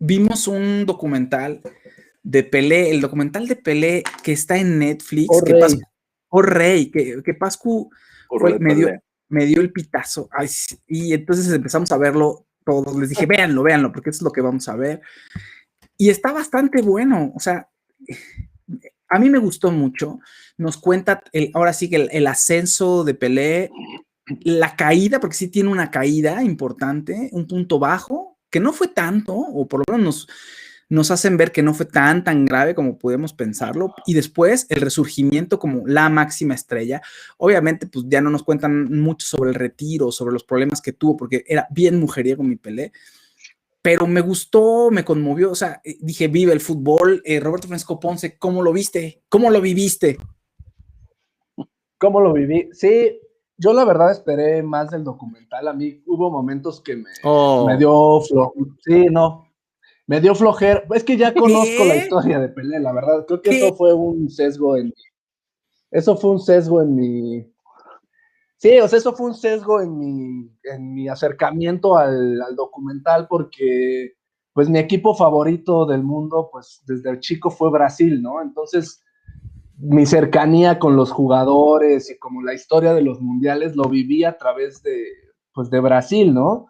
vimos un documental de Pelé, el documental de Pelé que está en Netflix, Oh, Rey. Que Pascu Por me dio el pitazo. Ay, sí, y entonces empezamos a verlo todos. Les dije, véanlo, porque eso es lo que vamos a ver. Y está bastante bueno. O sea, a mí me gustó mucho. Nos cuenta ahora sí que el ascenso de Pelé, la caída, porque sí tiene una caída importante, un punto bajo, que no fue tanto, o por lo menos nos hacen ver que no fue tan grave como podemos pensarlo, y después el resurgimiento como la máxima estrella. Obviamente, pues ya no nos cuentan mucho sobre el retiro, sobre los problemas que tuvo, porque era bien mujeriego mi Pelé, pero me gustó, me conmovió, o sea, dije, vive el fútbol. Roberto Francisco Ponce, ¿cómo lo viste? ¿Cómo lo viviste? ¿Cómo lo viví? Sí, yo la verdad esperé más del documental. A mí hubo momentos que me dio sí, no, me dio flojera. Es que ya conozco la historia de Pelé, la verdad. Creo que eso fue un sesgo en mi. Sí, o sea, eso fue un sesgo en mi acercamiento al documental, porque pues mi equipo favorito del mundo, pues desde chico fue Brasil, ¿no? Entonces, mi cercanía con los jugadores y como la historia de los mundiales lo viví a través pues de Brasil, ¿no?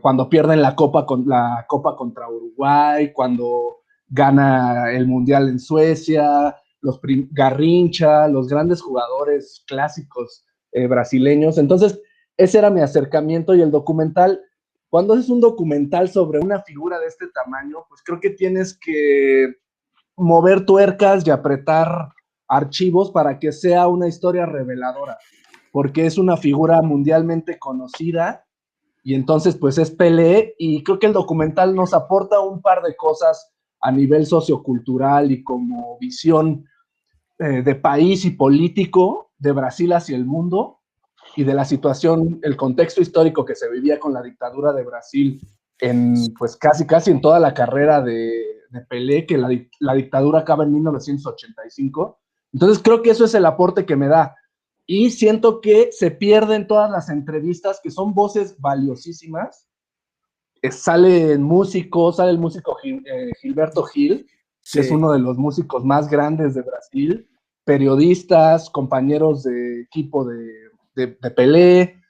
Cuando pierden la copa contra Uruguay, cuando gana el mundial en Suecia, Garrincha, los grandes jugadores clásicos brasileños. Entonces, ese era mi acercamiento, y el documental, cuando es un documental sobre una figura de este tamaño, pues creo que tienes que mover tuercas y apretar archivos para que sea una historia reveladora, porque es una figura mundialmente conocida. Y entonces, pues es Pelé, y creo que el documental nos aporta un par de cosas a nivel sociocultural y como visión de país y político de Brasil hacia el mundo, y de la situación, el contexto histórico que se vivía con la dictadura de Brasil pues casi en toda la carrera de Pelé, que la dictadura acaba en 1985. Entonces creo que eso es el aporte que me da. Y siento que se pierden todas las entrevistas, que son voces valiosísimas. Sale el músico Gilberto Gil, Sí. que es uno de los músicos más grandes de Brasil, periodistas, compañeros de equipo de Pelé,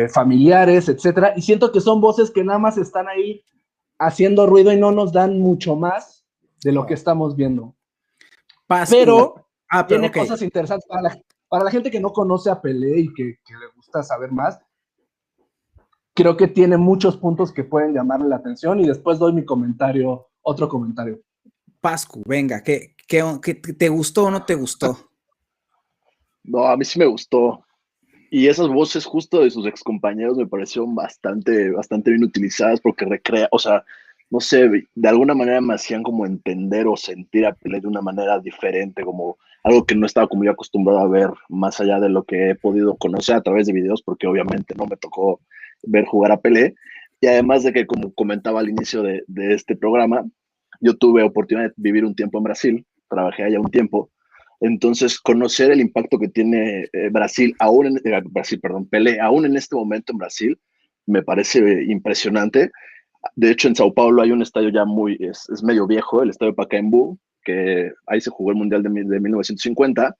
familiares, etcétera. Y siento que son voces que nada más están ahí haciendo ruido y no nos dan mucho más de lo que estamos viendo. Pero tiene cosas interesantes para la gente que no conoce a Pelé y que le gusta saber más. Creo que tiene muchos puntos que pueden llamarle la atención, y después doy otro comentario. Pascu, venga, ¿qué te gustó o no te gustó? No, a mí sí me gustó. Y esas voces justo de sus excompañeros me parecieron bastante bien utilizadas, porque o sea, no sé, de alguna manera me hacían como entender o sentir a Pelé de una manera diferente, como algo que no estaba como yo acostumbrado a ver, más allá de lo que he podido conocer a través de videos, porque obviamente no me tocó ver jugar a Pelé. Y además de que, como comentaba al inicio de este programa, yo tuve oportunidad de vivir un tiempo en Brasil, trabajé allá un tiempo. Entonces, conocer el impacto que tiene Pelé, aún en este momento en Brasil, me parece impresionante. De hecho, en Sao Paulo hay un estadio ya es medio viejo, el estadio Pacaembu, que ahí se jugó el Mundial de 1950,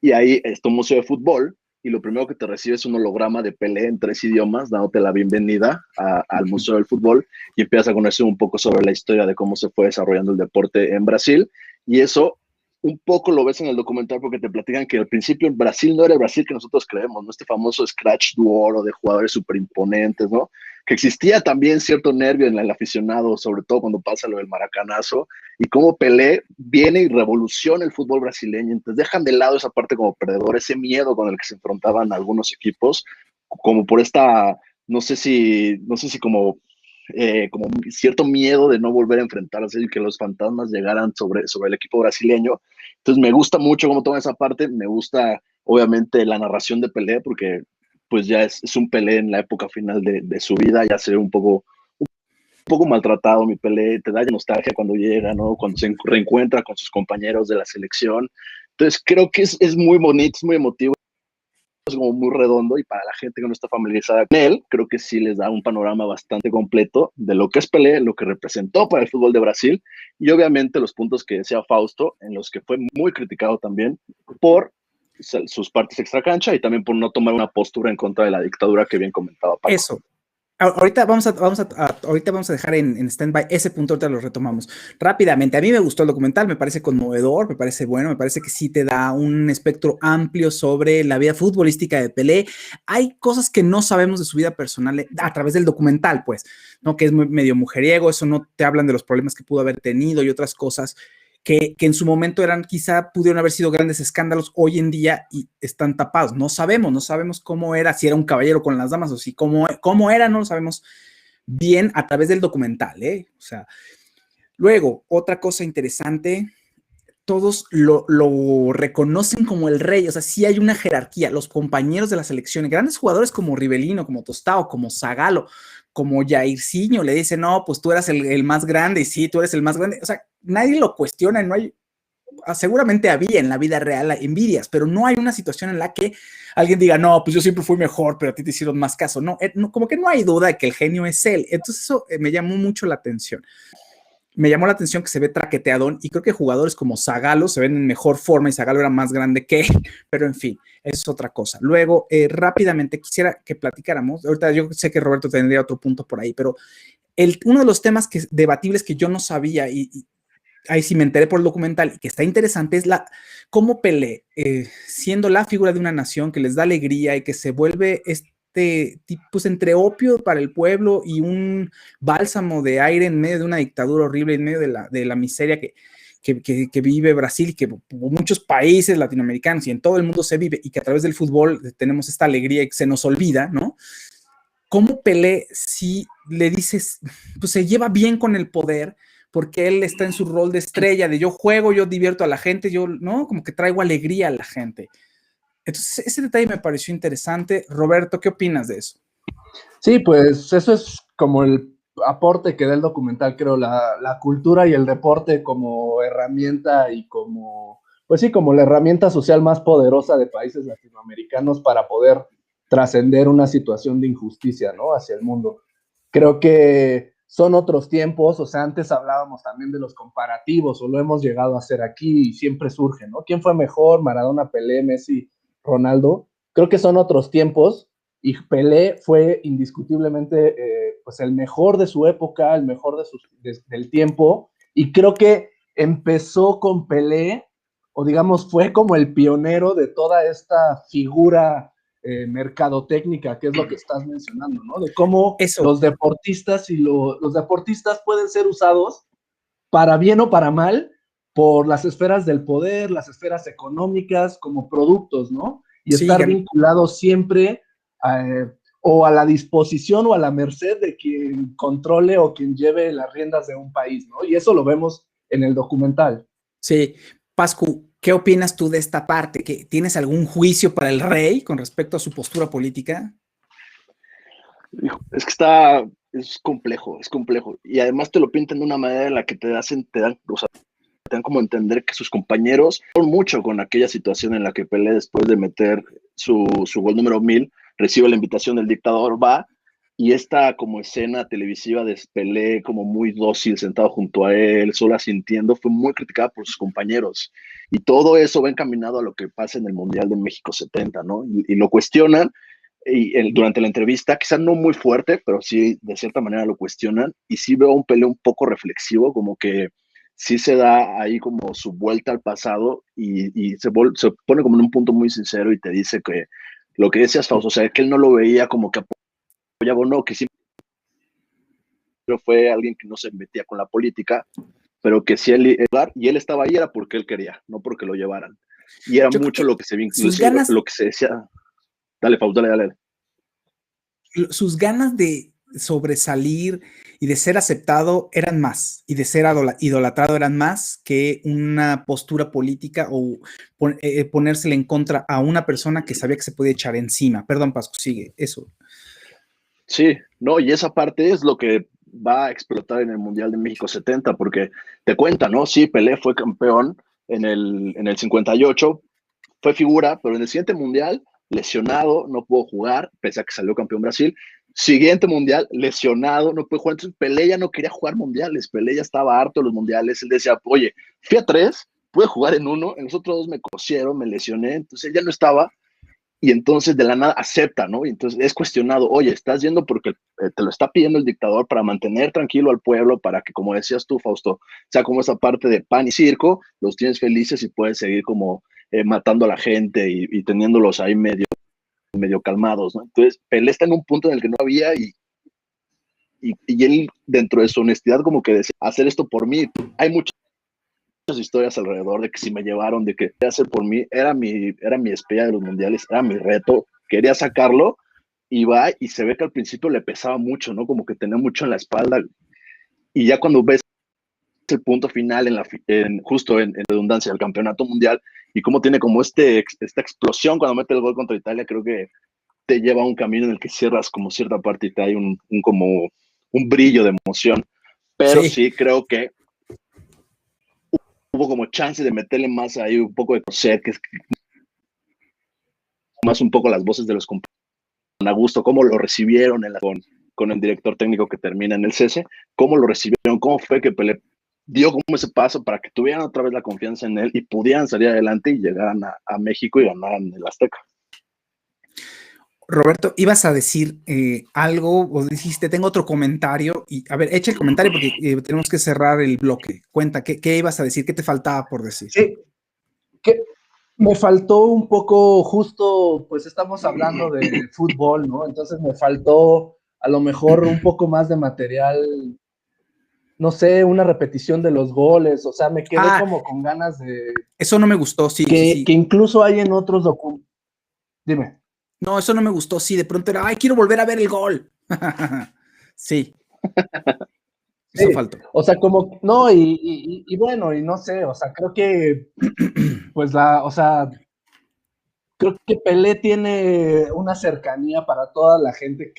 y ahí está un museo de fútbol, y lo primero que te recibe es un holograma de Pelé en 3 idiomas, dándote la bienvenida al Museo del Fútbol, y empiezas a conocer un poco sobre la historia de cómo se fue desarrollando el deporte en Brasil, y eso un poco lo ves en el documental, porque te platican que al principio en Brasil no era el Brasil que nosotros creemos, ¿no? Este famoso scratch du oro de jugadores súper imponentes, ¿no? Que existía también cierto nervio en el aficionado, sobre todo cuando pasa lo del maracanazo, y cómo Pelé viene y revoluciona el fútbol brasileño. Entonces dejan de lado esa parte como perdedor, ese miedo con el que se enfrentaban algunos equipos, como por esta, no sé si como cierto miedo de no volver a enfrentarse y que los fantasmas llegaran sobre el equipo brasileño. Entonces me gusta mucho cómo toma esa parte, me gusta obviamente la narración de Pelé, porque pues ya es un Pelé en la época final de su vida, ya se ve un poco maltratado mi Pelé, te da nostalgia cuando llega, ¿no? Cuando se reencuentra con sus compañeros de la selección. Entonces creo que es muy bonito, es muy emotivo. es como muy redondo y para la gente que no está familiarizada con él, creo que sí les da un panorama bastante completo de lo que es Pelé, lo que representó para el fútbol de Brasil y obviamente los puntos que decía Fausto, en los que fue muy criticado también por sus partes extracancha y también por no tomar una postura en contra de la dictadura que bien comentaba Paco. Eso. Ahorita ahorita vamos a dejar en stand-by ese punto, ahorita lo retomamos rápidamente. A mí me gustó el documental, me parece conmovedor, me parece bueno, me parece que sí te da un espectro amplio sobre la vida futbolística de Pelé. Hay cosas que no sabemos de su vida personal a través del documental, pues, ¿no? Que es medio mujeriego, eso no te hablan de los problemas que pudo haber tenido y otras cosas que en su momento quizá pudieron haber sido grandes escándalos hoy en día y están tapados. No sabemos cómo era, si era un caballero con las damas o si cómo era, no lo sabemos bien a través del documental, ¿eh? O sea, luego, otra cosa interesante, todos lo reconocen como el rey, o sea, sí hay una jerarquía, los compañeros de la selección, grandes jugadores como Rivelino, como Tostao, como Zagallo, como Jairzinho, le dicen, no, pues tú eras el más grande, y sí, tú eres el más grande, o sea, nadie lo cuestiona, no hay, seguramente había en la vida real envidias, pero no hay una situación en la que alguien diga, no, pues yo siempre fui mejor, pero a ti te hicieron más caso, no, como que no hay duda de que el genio es él, entonces eso me llamó mucho la atención. Me llamó la atención que se ve traqueteadón y creo que jugadores como Zagallo se ven en mejor forma y Zagallo era más grande que él, pero en fin, eso es otra cosa. Luego, rápidamente quisiera que platicáramos, ahorita yo sé que Roberto tendría otro punto por ahí, pero uno de los temas debatibles que yo no sabía y ahí sí me enteré por el documental y que está interesante es cómo Pelé, siendo la figura de una nación que les da alegría y que se vuelve pues entre opio para el pueblo y un bálsamo de aire en medio de una dictadura horrible, en medio de la miseria que vive Brasil y que muchos países latinoamericanos y en todo el mundo se vive y que a través del fútbol tenemos esta alegría y que se nos olvida, ¿no? ¿Cómo Pelé, si le dices, pues se lleva bien con el poder, porque él está en su rol de estrella, de yo juego, yo divierto a la gente, yo, ¿no? Como que traigo alegría a la gente. Entonces, ese detalle me pareció interesante. Roberto, ¿qué opinas de eso? Sí, pues eso es como el aporte que da el documental, creo, la cultura y el deporte como herramienta y como, pues sí, como la herramienta social más poderosa de países latinoamericanos para poder trascender una situación de injusticia, ¿no? Hacia el mundo. Creo que son otros tiempos, o sea, antes hablábamos también de los comparativos, o lo hemos llegado a hacer aquí y siempre surge, ¿no? ¿Quién fue mejor? Maradona, Pelé, Messi, Ronaldo. Creo que son otros tiempos y Pelé fue indiscutiblemente pues el mejor de su época, el mejor del tiempo, y creo que empezó con Pelé, o digamos fue como el pionero de toda esta figura mercadotécnica, que es lo que estás mencionando, ¿no? De cómo los deportistas los deportistas pueden ser usados para bien o para mal por las esferas del poder, las esferas económicas, como productos, ¿no? Y sí, estar vinculados siempre o a la disposición o a la merced de quien controle o quien lleve las riendas de un país, ¿no? Y eso lo vemos en el documental. Sí. Pascu, ¿qué opinas tú de esta parte? ¿Tienes algún juicio para el rey con respecto a su postura política? Es que es complejo. Y además te lo pintan de una manera en la que te dan, o sea, te dan como entender que sus compañeros son mucho con aquella situación en la que Pelé, después de meter su gol número 1000, recibe la invitación del dictador, va, y esta como escena televisiva de Pelé como muy dócil, sentado junto a él, solo asintiendo, fue muy criticada por sus compañeros. Y todo eso va encaminado a lo que pasa en el Mundial de México 70, ¿no? Y lo cuestionan, y durante la entrevista, quizás no muy fuerte, pero sí de cierta manera lo cuestionan, y sí veo un Pelé un poco reflexivo, como que sí se da ahí como su vuelta al pasado y se pone como en un punto muy sincero y te dice que lo que decías, Fausto, o sea, que él no lo veía como que apoyaba o no, que siempre fue alguien que no se metía con la política, pero que si él y él estaba ahí era porque él quería, no porque lo llevaran. Y era mucho lo que se vincula, lo que se decía. Dale, Fausto, dale. Sus ganas de sobresalir y de ser aceptado eran más, y de ser idolatrado eran más que una postura política o ponérsele en contra a una persona que sabía que se podía echar encima. Perdón, Pascu, sigue, eso. Sí, no, y esa parte es lo que va a explotar en el Mundial de México 70, porque te cuenta, ¿no? Sí, Pelé fue campeón en el 58, fue figura, pero en el siguiente Mundial lesionado, no pudo jugar, pese a que salió campeón Brasil. Siguiente mundial, lesionado, no puede jugar. Entonces Pelé ya no quería jugar mundiales, Pelé ya estaba harto de los mundiales. Él decía, oye, fui a 3, pude jugar en 1, en los otros 2 me cosieron, me lesioné, entonces él ya no estaba. Y entonces de la nada acepta, ¿no? Y entonces es cuestionado, oye, estás yendo porque te lo está pidiendo el dictador para mantener tranquilo al pueblo, para que, como decías tú, Fausto, sea como esa parte de pan y circo, los tienes felices y puedes seguir como matando a la gente y teniéndolos ahí medio calmados, ¿no? Entonces, Pelé está en un punto en el que no había y él, dentro de su honestidad, como que decía, hacer esto por mí. Hay muchas historias alrededor de que si me llevaron, de que hacer por mí, era mi espía de los mundiales, era mi reto, quería sacarlo, y va, y se ve que al principio le pesaba mucho, ¿no? Como que tenía mucho en la espalda, y ya cuando ves el punto final justo en redundancia del campeonato mundial, y cómo tiene como esta explosión cuando mete el gol contra Italia, creo que te lleva a un camino en el que cierras como cierta parte y te hay como un brillo de emoción, pero sí creo que hubo como chance de meterle más ahí un poco de coser, que es más un poco las voces de los compañeros, a gusto, cómo lo recibieron con el director técnico que termina en el cese, cómo lo recibieron, cómo fue que Pelé dio como ese paso para que tuvieran otra vez la confianza en él y pudieran salir adelante y llegaran a México y ganaran el Azteca. Roberto, ibas a decir algo, o dijiste, tengo otro comentario, y a ver, echa el comentario porque tenemos que cerrar el bloque. Cuenta, ¿qué ibas a decir? ¿Qué te faltaba por decir? Sí, que me faltó un poco, justo, pues estamos hablando de fútbol, ¿no? Entonces me faltó a lo mejor un poco más de material, no sé, una repetición de los goles, o sea, me quedé como con ganas de... Eso no me gustó, sí. Que incluso hay en otros documentos. Dime. No, eso no me gustó, sí, de pronto era, ay, quiero volver a ver el gol. Sí. Eso Sí, faltó. o sea, como, no, y bueno, y no sé, o sea, creo que, pues o sea, creo que Pelé tiene una cercanía para toda la gente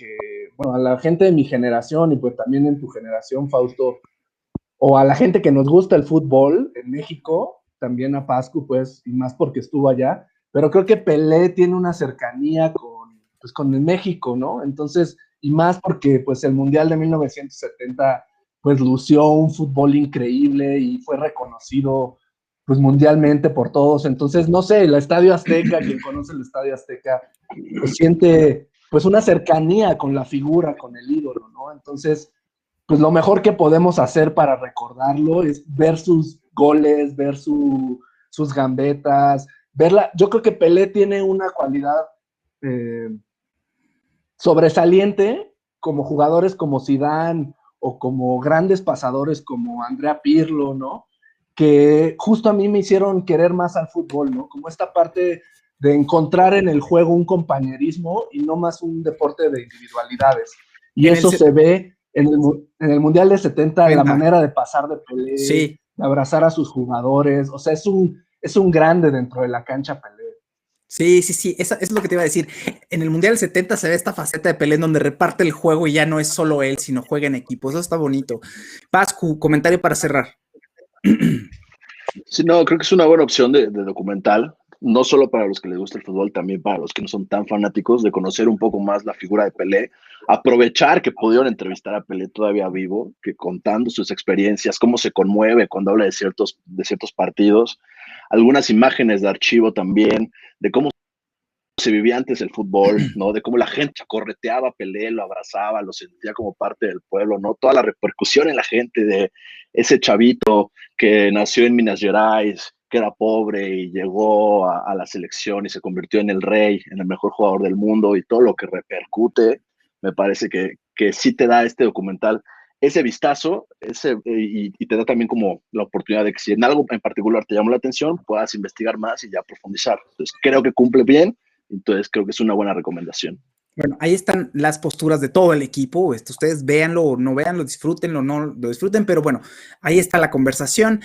bueno, a la gente de mi generación y pues también en tu generación, Fausto, o a la gente que nos gusta el fútbol en México, también a Pascu, pues, y más porque estuvo allá, pero creo que Pelé tiene una cercanía con el México, ¿no? Entonces, y más porque, pues, el Mundial de 1970, pues, lució un fútbol increíble y fue reconocido, pues, mundialmente por todos. Entonces, no sé, el Estadio Azteca, quien conoce el Estadio Azteca, pues, siente, pues, una cercanía con la figura, con el ídolo, ¿no? Entonces, pues lo mejor que podemos hacer para recordarlo es ver sus goles, ver sus gambetas, verla. Yo creo que Pelé tiene una cualidad sobresaliente como jugadores como Zidane o como grandes pasadores como Andrea Pirlo, ¿no? Que justo a mí me hicieron querer más al fútbol, ¿no? Como esta parte de encontrar en el juego un compañerismo y no más un deporte de individualidades. Y eso se ve en el Mundial de 70, la manera de pasar de Pelé, sí, de abrazar a sus jugadores, o sea, es un grande dentro de la cancha Pelé. Sí, eso es lo que te iba a decir. En el Mundial del 70 se ve esta faceta de Pelé en donde reparte el juego y ya no es solo él, sino juega en equipo. Eso está bonito. Pascu, comentario para cerrar. Sí, no, creo que es una buena opción de documental, no solo para los que les gusta el fútbol, también para los que no son tan fanáticos, de conocer un poco más la figura de Pelé, aprovechar que pudieron entrevistar a Pelé todavía vivo, que contando sus experiencias, cómo se conmueve cuando habla de ciertos partidos, algunas imágenes de archivo también, de cómo se vivía antes el fútbol, ¿no? De cómo la gente correteaba a Pelé, lo abrazaba, lo sentía como parte del pueblo, ¿no? Toda la repercusión en la gente de ese chavito que nació en Minas Gerais, que era pobre y llegó a la selección y se convirtió en el rey, en el mejor jugador del mundo y todo lo que repercute, me parece que sí te da este documental ese vistazo y te da también como la oportunidad de que si en algo en particular te llamó la atención, puedas investigar más y ya profundizar. Entonces creo que cumple bien. Entonces creo que es una buena recomendación. Bueno, ahí están las posturas de todo el equipo. Ustedes véanlo o no véanlo, disfrútenlo o no lo disfruten, pero bueno, ahí está la conversación.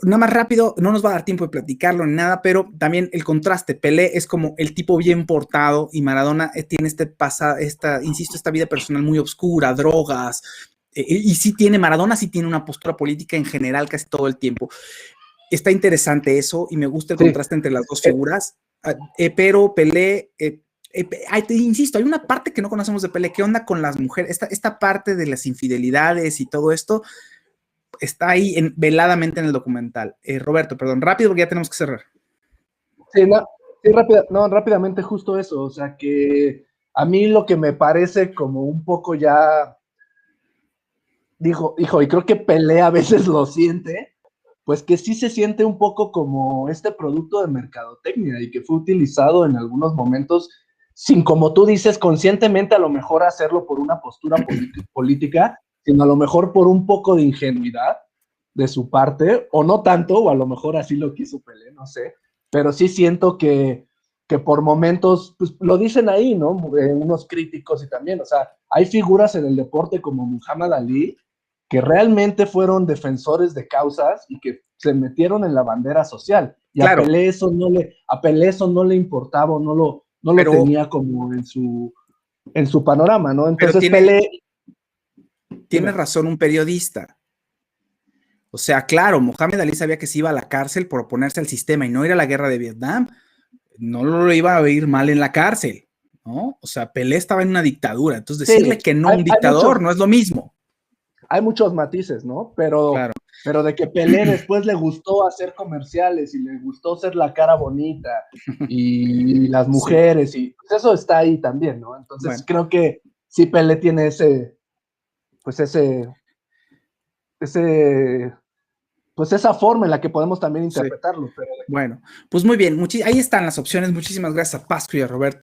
Nada más rápido, no nos va a dar tiempo de platicarlo ni nada, pero también el contraste. Pelé es como el tipo bien portado y Maradona tiene esta vida personal muy oscura, drogas. Y sí tiene, Maradona sí tiene una postura política en general casi todo el tiempo. Está interesante eso y me gusta el contraste entre las dos figuras. pero Pelé, te insisto, hay una parte que no conocemos de Pelé. ¿Qué onda con las mujeres? Esta parte de las infidelidades y todo esto está ahí veladamente en el documental. Roberto, perdón, rápido porque ya tenemos que cerrar. Sí, rápidamente justo eso, o sea que a mí lo que me parece como un poco ya, y creo que Pelé a veces lo siente, pues que sí se siente un poco como este producto de mercadotecnia y que fue utilizado en algunos momentos sin, como tú dices, conscientemente a lo mejor hacerlo por una postura política, sino a lo mejor por un poco de ingenuidad de su parte, o no tanto, o a lo mejor así lo quiso Pelé, no sé, pero sí siento que por momentos, pues lo dicen ahí, ¿no? Unos críticos y también, o sea, hay figuras en el deporte como Muhammad Ali, que realmente fueron defensores de causas y que se metieron en la bandera social. Y claro, a Pelé eso no le importaba, no lo tenía como en su panorama, ¿no? Entonces Pelé... Tiene razón un periodista. O sea, claro, Muhammad Ali sabía que se iba a la cárcel por oponerse al sistema y no ir a la guerra de Vietnam. No lo iba a ir mal en la cárcel, ¿no? O sea, Pelé estaba en una dictadura. Entonces, decirle que no a un dictador no es lo mismo. Hay muchos matices, ¿no? Pero de que Pelé después le gustó hacer comerciales y le gustó ser la cara bonita y las mujeres, y pues eso está ahí también, ¿no? Entonces creo que sí Pelé tiene pues esa forma en la que podemos también interpretarlo. Pero bueno, pues muy bien, ahí están las opciones. Muchísimas gracias a Pascu y a Roberto